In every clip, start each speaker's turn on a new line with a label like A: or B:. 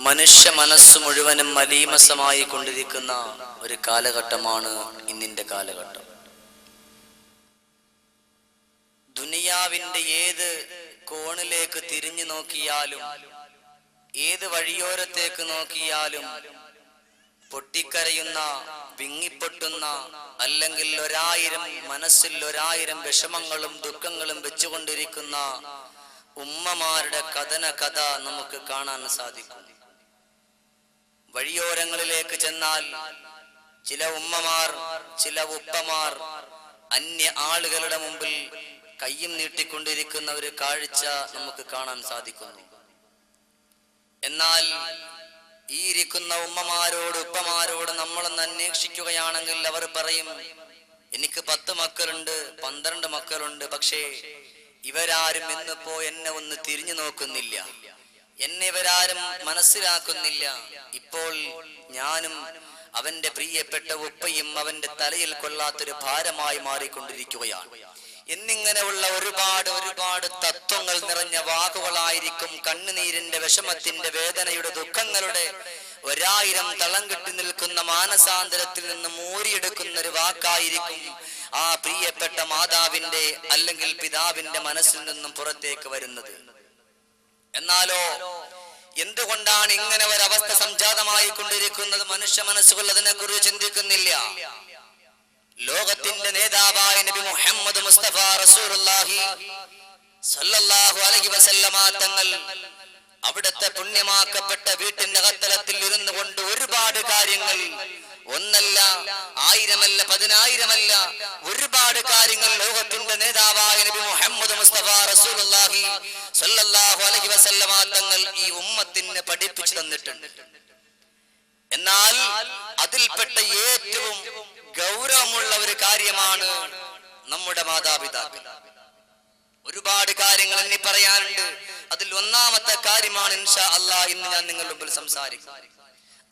A: മനുഷ്യ മനസ്സ് മുഴുവനും മലീമസമായി കൊണ്ടിരിക്കുന്ന ഒരു കാലഘട്ടമാണ് ഇന്നിന്റെ കാലഘട്ടം. ദുനിയാവിന്റെ ഏത് കോണിലേക്ക് തിരിഞ്ഞു നോക്കിയാലും, ഏത് വഴിയോരത്തേക്ക് നോക്കിയാലും പൊട്ടിക്കരയുന്ന, വിങ്ങിപ്പൊട്ടുന്ന, അല്ലെങ്കിൽ മനസ്സിൽ 1000 വിഷമങ്ങളും ദുഃഖങ്ങളും വെച്ചുകൊണ്ടിരിക്കുന്ന ഉമ്മമാരുടെ കഥ നമുക്ക് കാണാൻ സാധിക്കും. വഴിയോരങ്ങളിലേക്ക് ചെന്നാൽ ചില ഉമ്മമാർ, ചില ഉപ്പമാർ അന്യ ആളുകളുടെ മുമ്പിൽ കയ്യും നീട്ടിക്കൊണ്ടിരിക്കുന്ന ഒരു കാഴ്ച നമുക്ക് കാണാൻ സാധിക്കുന്നു. എന്നാൽ ഈ ഇരിക്കുന്ന ഉമ്മമാരോട്, ഉപ്പമാരോട് നമ്മളൊന്ന് അന്വേഷിക്കുകയാണെങ്കിൽ അവർ പറയും, എനിക്ക് 10 മക്കളുണ്ട്, 12 മക്കളുണ്ട്, പക്ഷേ ഇവരാരും ഇന്നിപ്പോ എന്നെ ഒന്ന് തിരിഞ്ഞു നോക്കുന്നില്ല, എന്നെ ഇവരാരും മനസ്സിലാക്കുന്നില്ല. ഇപ്പോൾ ഞാനും അവന്റെ പ്രിയപ്പെട്ട ഉപ്പയും അവന്റെ തലയിൽ കൊള്ളാത്തൊരു ഭാരമായി മാറിക്കൊണ്ടിരിക്കുകയാണ് എന്നിങ്ങനെയുള്ള ഒരുപാട് തത്വങ്ങൾ നിറഞ്ഞ വാക്കുകളായിരിക്കും. കണ്ണുനീരിന്റെ, വിഷമത്തിന്റെ, വേദനയുടെ, ദുഃഖങ്ങളുടെ 1000 തളം കെട്ടി നിൽക്കുന്ന മാനസാന്തരത്തിൽ നിന്ന് മോരിയെടുക്കുന്ന ഒരു വാക്കായിരിക്കും ആ പ്രിയപ്പെട്ട മാതാവിന്റെ അല്ലെങ്കിൽ പിതാവിന്റെ മനസ്സിൽ നിന്നും പുറത്തേക്ക് വരുന്നത്. എന്നാലോ എന്തുകൊണ്ടാണ് ഇങ്ങനെ ഒരവസ്ഥ സംജാതമായി കൊണ്ടിരിക്കുന്നത്? മനുഷ്യ മനസ്സുകൾ അതിനെ കുറിച്ച് ചിന്തിക്കുന്നില്ല. ലോകത്തിന്റെ നേതാവായ നബി മുഹമ്മദ് മുസ്തഫ റസൂലുള്ളാഹി സ്വല്ലല്ലാഹു അലൈഹി വസല്ലമ തങ്ങൾ അവിടുത്തെ പുണ്യമാക്കപ്പെട്ട വീട്ടിന്റെ അകത്തളത്തിൽ ഇരുന്നു കൊണ്ട് ഒരുപാട് കാര്യങ്ങൾ, ഒന്നല്ല, 1000മല്ല, 10000മല്ല, ഒരുപാട് കാര്യങ്ങൾ ലോകത്തിന്റെ നേതാവായ നബി മുഹമ്മദ് മുസ്തഫ റസൂലുള്ളാഹി സ്വല്ലല്ലാഹു അലൈഹി വസല്ലമ തങ്ങൾ ഈ ഉമ്മത്തിനെ പഠിപ്പിച്ചു തന്നിട്ടുണ്ട്. എന്നാൽ അതിൽപ്പെട്ട ഏറ്റവും ഗൗരവമുള്ള ഒരു കാര്യമാണ് നമ്മുടെ മാതാപിതാക്കൾ. ഒരുപാട് കാര്യങ്ങൾ എന്നെ പറയാനുണ്ട്. അതിൽ ഒന്നാമത്തെ കാര്യമാണ് ഇൻഷാ അല്ലാഹ് ഇന്ന് ഞാൻ നിങ്ങളുടെ മുമ്പിൽ സംസാരിക്കും.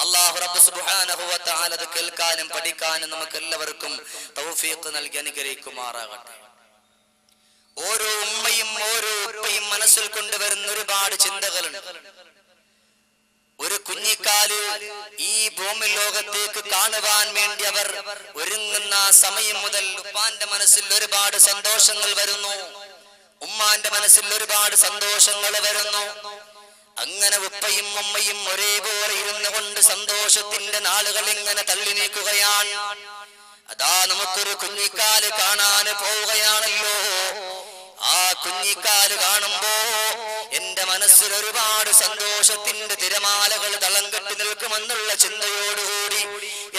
A: അല്ലാഹു റബ്ബ് സുബ്ഹാനഹു വ തആല അത് കേൾക്കാനും പഠിക്കാനും നമുക്ക് എല്ലാവർക്കും തൗഫീഖ് നൽകി അനുഗ്രഹിക്കുമാറാകട്ടെ. ഓരോ ഉമ്മയും ഓരോ ഉപ്പയും മനസ്സിൽ കൊണ്ടുവരുന്ന ഒരുപാട് ചിന്തകളുണ്ട്. ഒരു കുഞ്ഞിക്കാല് ഈ ഭൂമി ലോകത്തേക്ക് കാണുവാൻ വേണ്ടി അവർ ഒരുങ്ങുന്ന സമയം മുതൽ ഉപ്പാന്റെ മനസ്സിൽ ഒരുപാട് സന്തോഷങ്ങൾ വരുന്നു, ഉമ്മാന്റെ മനസ്സിൽ ഒരുപാട് സന്തോഷങ്ങൾ വരുന്നു. അങ്ങനെ ഉപ്പയും ഉമ്മയും ഒരേപോലെ ഇരുന്നു കൊണ്ട് സന്തോഷത്തിന്റെ നാളുകൾ ഇങ്ങനെ തള്ളി നീക്കുകയാണ്. അതാ നമുക്കൊരു കുഞ്ഞിക്കാല് കാണാൻ പോവുകയാണല്ലോ. ആ കുഞ്ഞിക്കാല് കാണുമ്പോ എന്റെ മനസ്സിൽ ഒരുപാട് സന്തോഷത്തിന്റെ തിരമാലകൾ തളം കെട്ടി നിൽക്കുമെന്നുള്ള ചിന്തയോടുകൂടി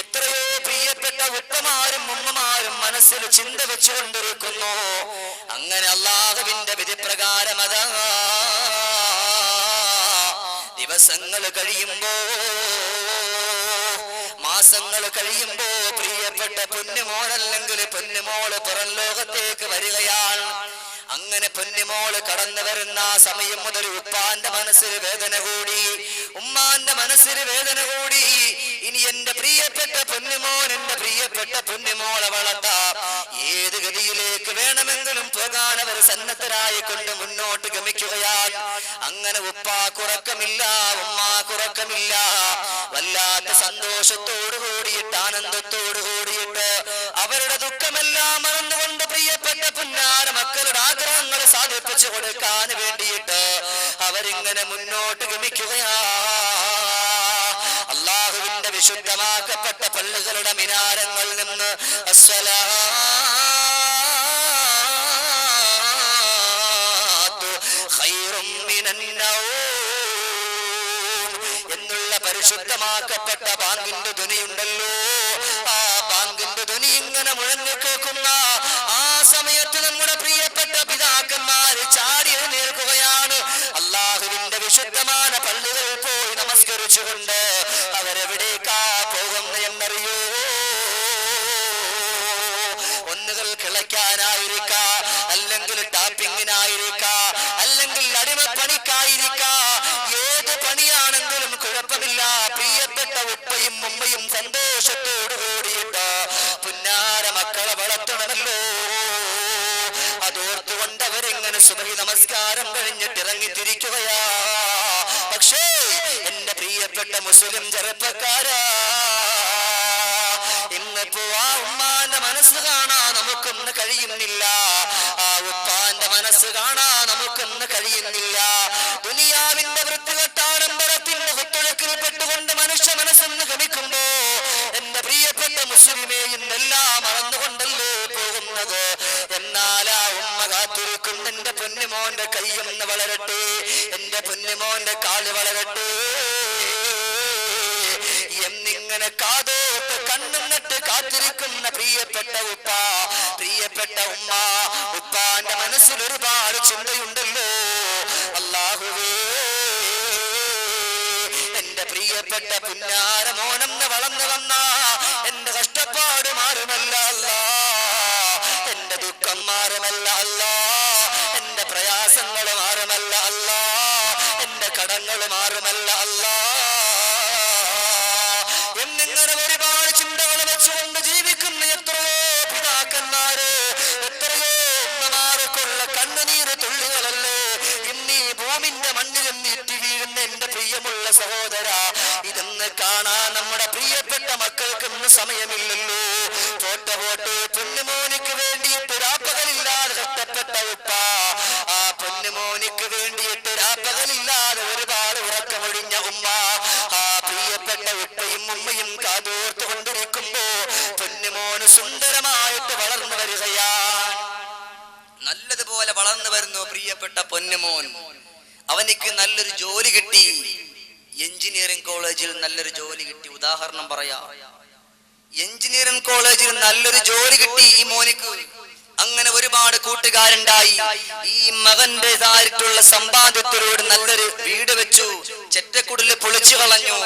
A: എത്രയോ പ്രിയപ്പെട്ട ഉപ്പമാരും ഉമ്മമാരും മനസ്സിൽ ചിന്ത വെച്ചുകൊണ്ടിരിക്കുന്നു. അങ്ങനെ അല്ലാഹുവിന്റെ വിധിപ്രകാരം അതാ ദിവസങ്ങൾ കഴിയുമ്പോ, മാസങ്ങൾ കഴിയുമ്പോ പ്രിയപ്പെട്ട പൊന്നുമോളല്ലെങ്കിൽ പൊന്നുമോള് പുറം ലോകത്തേക്ക് വരികയാണ്. അങ്ങനെ പൊന്നുമോള് കടന്നു വരുന്ന സമയം മുതൽ ഉപ്പാന്റെ മനസ്സിൽ വേദന കൂടി, ഉമ്മാന്റെ മനസ്സിൽ വേദന കൂടി. ഇനി എന്റെ പ്രിയപ്പെട്ട പൊന്നുമോൻ, എന്റെ പ്രിയപ്പെട്ട പൊന്നുമോളെ വളർത്താം, ഏത് ഗതിയിലേക്ക് വേണമെങ്കിലും പോകാൻ അവർ സന്നദ്ധരായിക്കൊണ്ട് മുന്നോട്ട് ഗമിക്കുകയാണ്. അങ്ങനെ ഉപ്പാക്കുറക്കമില്ല, ഉമ്മാക്കുറക്കമില്ല. വല്ലാത്ത സന്തോഷത്തോടു കൂടിയിട്ട്, ആനന്ദത്തോടു കൂടിയിട്ട് അവരുടെ ദുഃഖമെല്ലാം മറന്നുകൊണ്ട് പ്രിയപ്പെട്ട പുന്നാര മക്കളുടെ ആഗ്രഹങ്ങൾ സാധിപ്പിച്ചു കൊടുക്കാൻ വേണ്ടിയിട്ട് അവരിങ്ങനെ മുന്നോട്ട് ഗമിക്കുകയാ. അല്ലാഹുവിന്റെ വിശുദ്ധമാക്കപ്പെട്ട പള്ളികളുടെ മിനാരങ്ങളിൽ നിന്ന് അസ്സലാത്തു ഖൈറും മിനൻ നൗം എന്നുള്ള പരിശുദ്ധമാക്കപ്പെട്ട ബാങ്കിന്റെ ധ്വനിയുണ്ടല്ലോ. ആ ബാങ്കിന്റെ ധ്വനി ഇങ്ങനെ മുഴങ്ങി കേൾക്കുന്ന ആ സമയത്ത് നമ്മുടെ പ്രിയപ്പെട്ട പിതാക്കന്മാര് ചാടി എഴുന്നേൽക്കുകയാണ്. അല്ലാഹുവിന്റെ വിശുദ്ധമായ പള്ളികളിൽ പോയി നമസ്കരിച്ചുകൊണ്ട് അവരെവിടേക്കാ പോകുന്ന എന്നറിയോ? ഒന്നുകൾ കിളയ്ക്കാനായിരിക്കാ, അല്ലെങ്കിൽ ടാപ്പിങ്ങിനായിരിക്കാ, അല്ലെങ്കിൽ അടിമപ്പണിക്കായിരിക്കാ. ഏത് പണിയാണെങ്കിലും കുഴപ്പമില്ല. പ്രിയപ്പെട്ട ഉപ്പയും ഉമ്മയും സന്തോഷത്തോടു കൂടിയിട്ട് പുന്നാര മക്കളെ വളർത്തണമല്ലോ. അതോർത്തുകൊണ്ട് അവരിങ്ങനെ സുബഹി നമസ്കാരം കഴിഞ്ഞിട്ട് ഇറങ്ങിത്തിരിക്കുകയാ. പക്ഷേ എന്റെ പ്രിയ പ്രിയപ്പെട്ട മുസ്ലിം ചെറുപ്പക്കാരാ, ഇന്നിപ്പോ ആ ഉമ്മാന്റെ മനസ്സ് കാണാൻ നമുക്കൊന്ന് കഴിയുന്നില്ല, ആ ഉപ്പാന്റെ മനസ്സ് കാണാൻ നമുക്കൊന്ന് കഴിയുന്നില്ല. ദുനിയാവിന്റെ വൃത്തികെട്ടാഡംബരത്തിന്റെ കുത്തൊഴുക്കിൽ പെട്ടുകൊണ്ട് മനുഷ്യ മനസ്സെന്ന് ഗമിക്കുമ്പോ എന്റെ പ്രിയപ്പെട്ട മുസ്ലിമേ ഇന്നെല്ലാം മറന്നുകൊണ്ടല്ലേ പോകുന്നത്. എന്നാൽ ആ ഉമ്മ കാത്തിരിക്കും, എന്റെ പൊന്നുമോന്റെ കൈയൊന്ന് വളരട്ടെ, എന്റെ പൊന്നുമോന്റെ കാല് വളരട്ടെ എന്നിങ്ങനെ കാതോട്ട് കണ്ണുന്നിട്ട് കാത്തിരിക്കുന്ന പ്രിയപ്പെട്ട ഉപ്പ, പ്രിയപ്പെട്ട ഉമ്മ. ഉപ്പാന്റെ മനസ്സിൽ ഒരുപാട് ചിന്തയുണ്ടല്ലോ. അല്ലാഹുവേ, എന്റെ പ്രിയപ്പെട്ട പുന്നാര മോനെന്ന് വളർന്നു വന്ന എന്റെ കഷ്ടപ്പാട് മാറുമല്ല അല്ലാ, എന്റെ ദുഃഖം മാറുമല്ല അല്ലാ, എന്റെ പ്രയാസങ്ങൾ മാറുമല്ല അല്ലാ, എന്റെ കടങ്ങൾ മാറുമല്ല അല്ലാ എന്നിങ്ങനെ ഒരുപാട് ചിന്തകൾ വെച്ചുകൊണ്ട് ജീവിക്കുന്ന എത്രയോ പിതാക്കന്മാര്, എത്രയോ ഉമ്മമാർക്കുള്ള കണ്ണുനീര് തുള്ളികളല്ലേ ഇന്നീ ഭൂമിന്റെ മണ്ണിൽ നീട്ടി വീഴുന്ന എന്റെ പ്രിയമുള്ള സഹോദര. ഇതെന്ന് കാണാൻ നമ്മുടെ പ്രിയപ്പെട്ട മക്കൾക്ക് ഇന്ന് സമയമില്ലല്ലോ. പോട്ടെ പൊന്നുമോനിക്ക് വേണ്ടിയിട്ട് രാപ്പകലില്ലാതെ കഷ്ടപ്പെട്ട ഉപ്പ, ആ പൊന്നുമോനിക്ക് വേണ്ടിയിട്ട് രാപ്പകലില്ലാതെ ഒരുപാട് ഉറക്കമൊഴിഞ്ഞ ഉമ്മ, ആ പ്രിയപ്പെട്ട ഉപ്പയും ഉമ്മയും കാതോർത്ത് കൊണ്ടിരിക്കുമ്പോ പൊന്നുമോന് സുന്ദരമായിട്ട് വളർന്നു വരികയാണ്. നല്ലതുപോലെ വളർന്നു വരുന്നു പ്രിയപ്പെട്ട പൊന്നുമോൻ. അവനിക്ക് നല്ലൊരു ജോലി കിട്ടി, എഞ്ചിനീയറിംഗ് കോളേജിൽ നല്ലൊരു ജോലി കിട്ടി. ഉദാഹരണം പറയാം, എഞ്ചിനീയറിംഗ് കോളേജിൽ നല്ലൊരു ജോലി കിട്ടി ഈ മോനിക്ക്. അങ്ങനെ ഒരുപാട് കൂട്ടുകാരുണ്ടായി. ഈ മകന്റേതായിട്ടുള്ള സമ്പാദ്യത്തിലൂടെ നല്ലൊരു വീട് വെച്ചു, ചെറ്റക്കുടില് പൊളിച്ചു കളഞ്ഞു.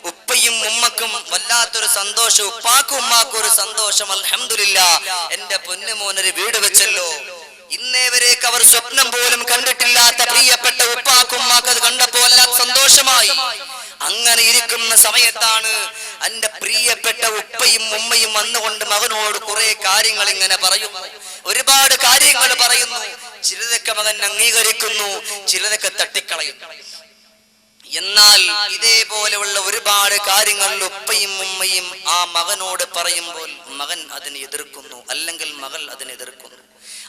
A: ഉപ്പയും ഉമ്മക്കും വല്ലാത്തൊരു സന്തോഷം, ഉപ്പാക്കും ഉമ്മാക്കും ഒരു സന്തോഷം. അൽഹംദുലില്ലാഹ്, എന്റെ പൊന്നുമോനൊരു വീട് വെച്ചല്ലോ. ഇന്നേവരേക്ക് അവർ സ്വപ്നം പോലും കണ്ടിട്ടില്ലാത്ത പ്രിയപ്പെട്ട ഉപ്പാക്കും ഉമ്മാക്കും അത് കണ്ടപ്പോൾ വല്ലാത്ത സന്തോഷമായി. അങ്ങനെ ഇരിക്കുന്ന സമയത്താണ് എന്റെ പ്രിയപ്പെട്ട ഉപ്പയും ഉമ്മയും വന്നുകൊണ്ട് മകനോട് കുറെ കാര്യങ്ങൾ ഇങ്ങനെ പറയുന്നു, ഒരുപാട് കാര്യങ്ങൾ പറയുന്നു. ചിലതൊക്കെ മകൻ അംഗീകരിക്കുന്നു, ചിലതൊക്കെ തട്ടിക്കളയുന്നു. എന്നാൽ ഇതേപോലെയുള്ള ഒരുപാട് കാര്യങ്ങൾ ഉപ്പയും ഉമ്മയും ആ മകനോട് പറയുമ്പോൾ മകൻ അതിനെ എതിർക്കുന്നു, അല്ലെങ്കിൽ മകൾ അതിനെ എതിർക്കുന്നു.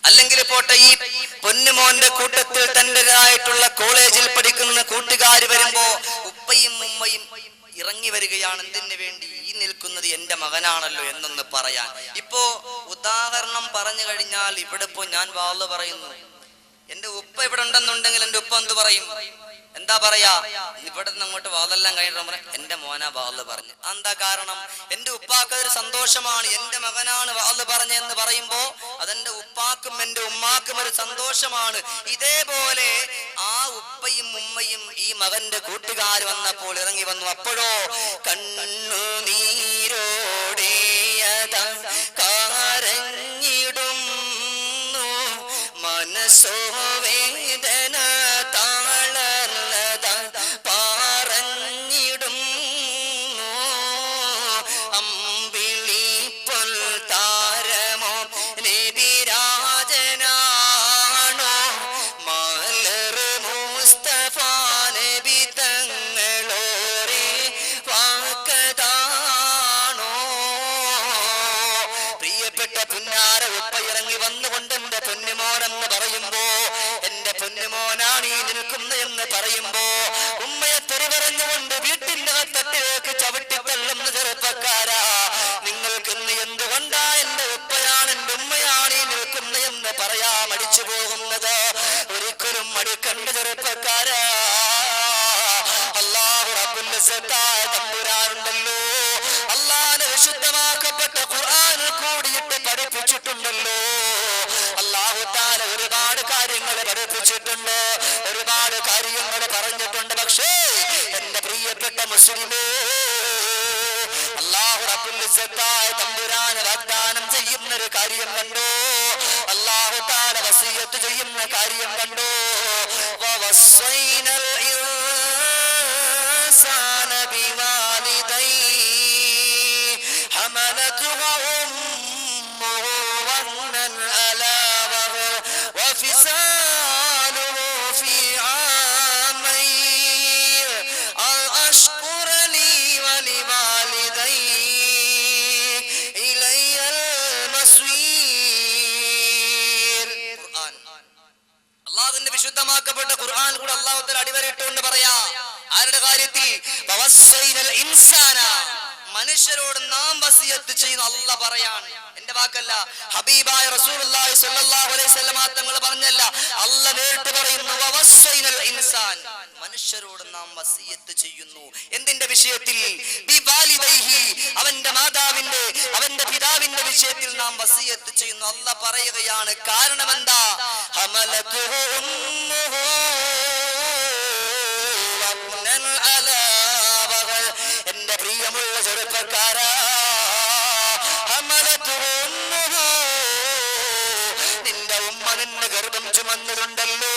A: അല്ലെങ്കിൽ പോട്ടെ, ഈ പൊന്നുമോന്റെ കൂട്ടത്തിൽ തന്റേതായിട്ടുള്ള കോളേജിൽ പഠിക്കുന്ന കൂട്ടുകാർ വരുമ്പോ ഉപ്പയും ഉമ്മയും ഇറങ്ങി വരികയാണ്. എന്തിനു വേണ്ടി? ഈ നിൽക്കുന്നത് എന്റെ മകനാണല്ലോ എന്നൊന്ന് പറയാൻ. ഇപ്പോ ഉദാഹരണം പറഞ്ഞു കഴിഞ്ഞാൽ, ഇവിടെ ഇപ്പോ ഞാൻ വാള് പറയുന്നു, എന്റെ ഉപ്പ ഇവിടെ ഉണ്ടെന്നുണ്ടെങ്കിൽ എന്റെ ഉപ്പ എന്ത് പറയും? എന്താ പറയാ? ഇവിടെ നിന്ന് അങ്ങോട്ട് വാളെല്ലാം കഴിഞ്ഞിട്ട് എന്റെ മോനാ വാള് പറഞ്ഞു. എന്താ കാരണം? എന്റെ ഉപ്പാക്ക് അതൊരു സന്തോഷമാണ്, എന്റെ മകനാണ് വാള് പറഞ്ഞെന്ന് പറയുമ്പോ അതെന്റെ ഉപ്പാക്കും എന്റെ ഉമ്മാക്കും ഒരു സന്തോഷമാണ്. ഇതേപോലെ ആ ഉപ്പയും ഉമ്മയും ഈ മകന്റെ കൂട്ടുകാർ വന്നപ്പോൾ ഇറങ്ങി വന്നു. അപ്പോഴോ കണ്ണുനീരോടെ കരഞ്ഞിടും മനസ്സോ വേദന താളർന്നത പറഞ്ഞിടും അമ്പിളി പൊൽ താരമോ നബിരാജനാണോ മലർ മുസ്തഫ നബി തങ്ങളോരെ വാക്കതാണോ. പ്രിയപ്പെട്ട പുന്നാര ഉപ്പ ഇറങ്ങി വന്നുകൊണ്ട് എന്റെ പൊന്നുമോനെന്ന് പറയുമ്പോ, എന്റെ പൊന്നുമോനാണ് ഈ നിൽക്കുന്ന എന്ന് പറയുമ്പോ ഉമ്മയെ തെറി പറഞ്ഞുകൊണ്ട് വീട്ടിന്റെ തട്ടിലേക്ക് ചവിട്ടിത്തള്ളുന്ന ചെറുപ്പക്കാരാ, നിങ്ങൾക്ക് ഇന്ന് എന്തുകൊണ്ടാ എന്റെ ഉപ്പയാണ് എന്റെ ഉമ്മയാണ് ഈ നിൽക്കുന്ന എന്ന് പറയാ മടിച്ചു പോകുന്നത്? ഒരിക്കലും മടിക്കണ്ട ചെറുപ്പക്കാരാ. അല്ലാഹു റബ്ബുൽ ഇസ്സത്തായ തമ്പുരാനുണ്ടല്ലോ, അല്ലാഹുവിന്റെ വിശുദ്ധമാക്കപ്പെട്ട ഖുർആനിൽ കൂടിയിട്ട് പഠിപ്പിച്ചിട്ടുണ്ടല്ലോ. അല്ലാഹു തആല ഒരുപാട് കാര്യങ്ങൾ പഠിപ്പിച്ചിട്ടുണ്ട്, ഒരുപാട് കാര്യങ്ങൾ പറഞ്ഞിട്ടുണ്ട്. പക്ഷേ എന്റെ പ്രിയപ്പെട്ട മുസ്ലിമേ, അല്ലാഹു റബ്ബുൽ ഇസ്സത്തായ തമ്പുരാൻ വാഗ്ദാനം ചെയ്യുന്ന ഒരു കാര്യം കണ്ടോ? അല്ലാഹു തആല വസിയത്ത് ചെയ്യുന്ന കാര്യം കണ്ടോ? വവസ്സൈനൽ ഇൻസാന ബിവാലിദൈഹി ഹമലതുഹു ഉമ്മുഹു വഹ്നൻ അലാ വഹ്ൻ വഫിസാലുഹു ഫീ ആമൈൻ അൻ അശ്കുർ ആരുടെ കാര്യത്തിൽ? വവസ്സൈനൽ ഇൻസാന, മനുഷ്യരോട് നാം വസിയത്ത് ചെയ്യുന്നു. അല്ലാഹ് പറയാണ്, എന്റെ വാക്കല്ല, ഹബീബായ റസൂലുള്ളാഹി സ്വല്ലല്ലാഹു അലൈഹി വസല്ലം തങ്ങൾ പറഞ്ഞല്ല, അല്ലാഹ് നേരിട്ട് പറയുന്നു, വവസ്സൈനൽ ഇൻസാൻ, മനുഷ്യരോട് നാം വസിയത്ത് ചെയ്യുന്നു. എന്തിന്റെ വിഷയത്തിൽ? ബിവാലിദൈഹി, അവന്റെ മാതാവിന്റെ അവന്റെ പിതാവിന്റെ വിഷയത്തിൽ നാം വസിയത്ത് ചെയ്യുന്നു. അല്ലാഹ് പറയുകയാണ്, കാരണം എന്താ? ഹമലതുഹു ഉമ്മുഹു വഖ്നൻ അലാ വഗൽ, എന്റെ പ്രിയമുള്ള ചെറുപ്പക്കാരാ, ഹമലതുഹു ഉമ്മുഹു, നിന്റെ ഉമ്മ നിന്നെ ഗർഭം ചുമന്നതുണ്ടല്ലോ,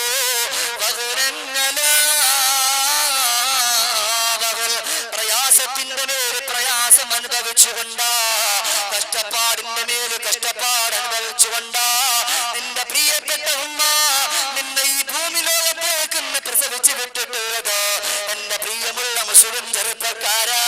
A: വഖ്നൻ അലാ, പ്രയാസത്തിന്റെ മേൽ പ്രയാസം അനുഭവിച്ചുകൊണ്ടാ, കഷ്ടപ്പാടിന്റെ മേൽ കഷ്ടപ്പാട് അനുഭവിച്ചുകൊണ്ടാ നിന്റെ പ്രിയപ്പെട്ട ഉമ്മ നിന്നെ ഈ ഭൂമി ലോകത്തേക്ക് പ്രസവിച്ചു വിട്ടിട്ടുള്ളത്. എന്റെ പ്രിയമുള്ള മുസ്ലിം ചെറുപ്പക്കാരാ,